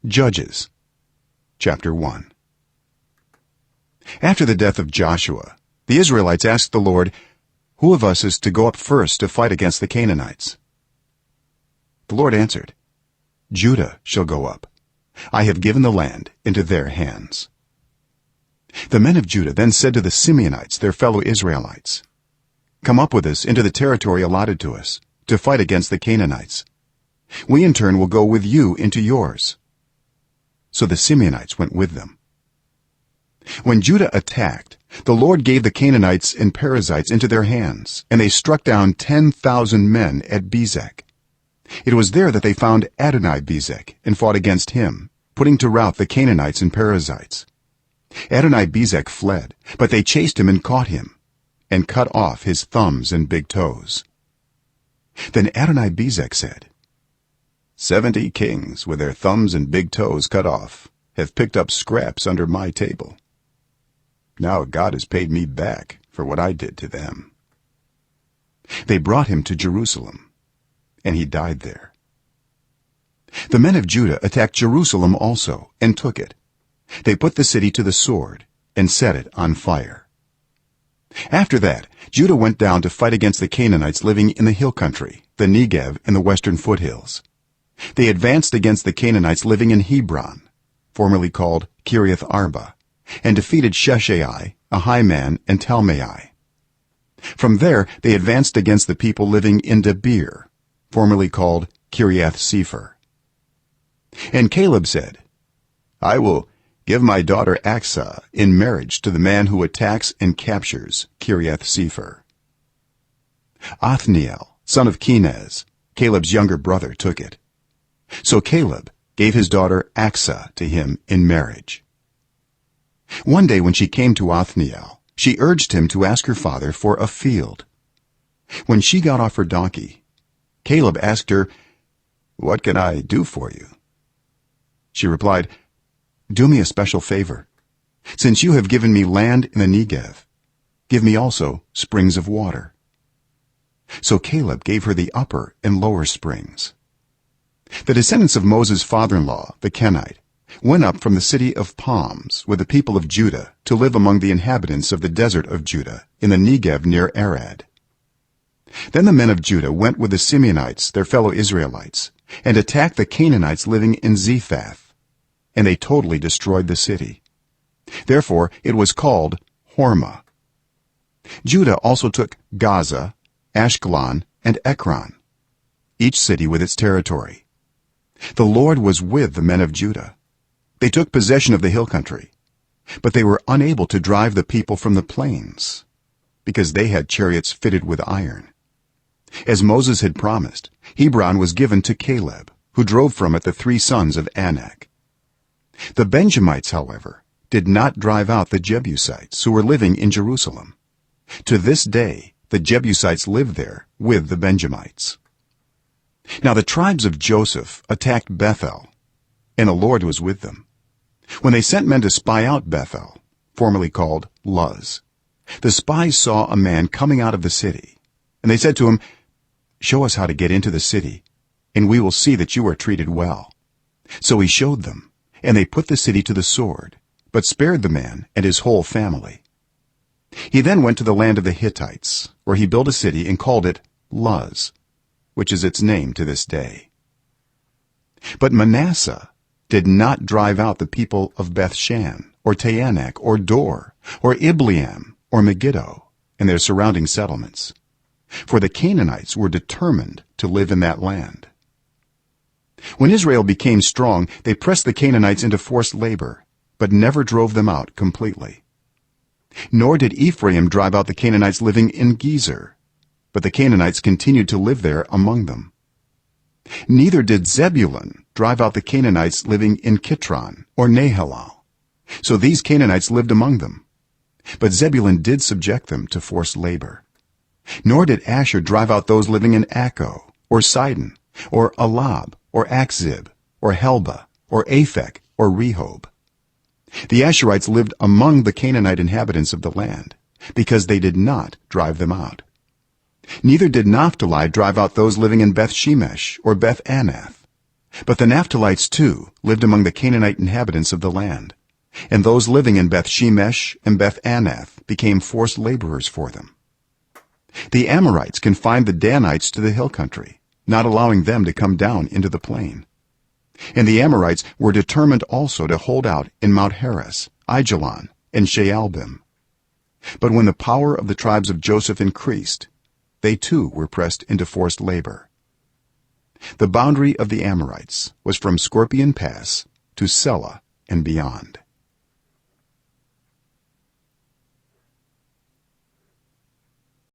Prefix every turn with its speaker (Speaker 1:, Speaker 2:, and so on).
Speaker 1: Judges chapter 1. After the death of Joshua, the Israelites asked the Lord, "Who of us is to go up first to fight against the Canaanites?" The Lord answered, "Judah shall go up. I have given the land into their hands." The men of Judah then said to the Simeonites, their fellow Israelites, "Come up with us into the territory allotted to us to fight against the Canaanites. We in turn will go with you into yours." So the Simeonites went with them. When Judah attacked, the Lord gave the Canaanites and Perizzites into their hands, and they struck down 10,000 men at Bezek. It was there that they found Adoni-Bezek and fought against him, putting to rout the Canaanites and Perizzites. Adoni-Bezek fled, but they chased him and caught him and cut off his thumbs and big toes. Then Adoni-Bezek said, 70 kings with their thumbs and big toes cut off have picked up scraps under my table. Now God has paid me back for what I did to them." They brought him to Jerusalem, and he died there. The men of Judah attacked Jerusalem also and took it. They put the city to the sword and set it on fire. After that, Judah went down to fight against the Canaanites living in the hill country, the Negev and the western foothills. They advanced against the Canaanites living in Hebron, formerly called Kiriath Arba, and defeated Sheshai, Ahiman, and Talmai. From there they advanced against the people living in Debir, formerly called Kiriath Sepher. And Caleb said, "I will give my daughter Aksah in marriage to the man who attacks and captures Kiriath Sepher." Othniel, son of Kenaz, Caleb's younger brother, took it. So Caleb gave his daughter Aksah to him in marriage. One day when she came to Othniel, she urged him to ask her father for a field. When she got off her donkey, Caleb asked her, "What can I do for you?" She replied, "Do me a special favor. Since you have given me land in the Negev, give me also springs of water." So Caleb gave her the upper and lower springs. The descendants of Moses' father-in-law, the Kenite, went up from the city of palms with the people of Judah to live among the inhabitants of the desert of Judah in the Negev near Arad. Then the men of Judah went with the Simeonites, their fellow Israelites, and attacked the Canaanites living in Zephath, and they totally destroyed the city. Therefore it was called Hormah. Judah also took Gaza, Ashkelon, and Ekron, each city with its territory. The Lord was with the men of Judah. They took possession of the hill country, but they were unable to drive the people from the plains, because they had chariots fitted with iron. As Moses had promised, Hebron was given to Caleb, who drove from it the 3 sons of Anak. The Benjamites, however, did not drive out the Jebusites who were living in Jerusalem. To this day the Jebusites live there with the Benjamites. Now the tribes of Joseph attacked Bethel, and the Lord was with them. When they sent men to spy out Bethel, formerly called Luz, the spies saw a man coming out of the city, and they said to him, "Show us how to get into the city, and we will see that you are treated well." So he showed them, and they put the city to the sword, but spared the man and his whole family. He then went to the land of the Hittites, where he built a city and called it Luz, which is its name to this day. But Manasseh did not drive out the people of Bethshan or Taanach or Dor or Ibleam or Megiddo and their surrounding settlements, for the Canaanites were determined to live in that land. When Israel became strong, they pressed the Canaanites into forced labor, but never drove them out completely. Nor did Ephraim drive out the Canaanites living in Gezer, but the Canaanites continued to live there among them. Neither did Zebulun drive out the Canaanites living in Kitron or Nahalal, so these Canaanites lived among them, but Zebulun did subject them to forced labor. Nor did Asher drive out those living in Akko or Sidon or Alab or Akzib or Helba or Aphek or Rehob. The Asherites lived among the Canaanite inhabitants of the land, because they did not drive them out. Neither did Naphtali drive out those living in Beth Shemesh or Beth Anath, but the Naphtalites too lived among the Canaanite inhabitants of the land, and those living in Beth-shemesh and Beth-anath became forced laborers for them. The Amorites confined the Danites to the hill country, not allowing them to come down into the plain. And the Amorites were determined also to hold out in Mount Heres, Aijalon, and Shaalbim. But when the power of the tribes of Joseph increased, they too were pressed into forced labor. The boundary of the Amorites was from Scorpion Pass to Selah and beyond.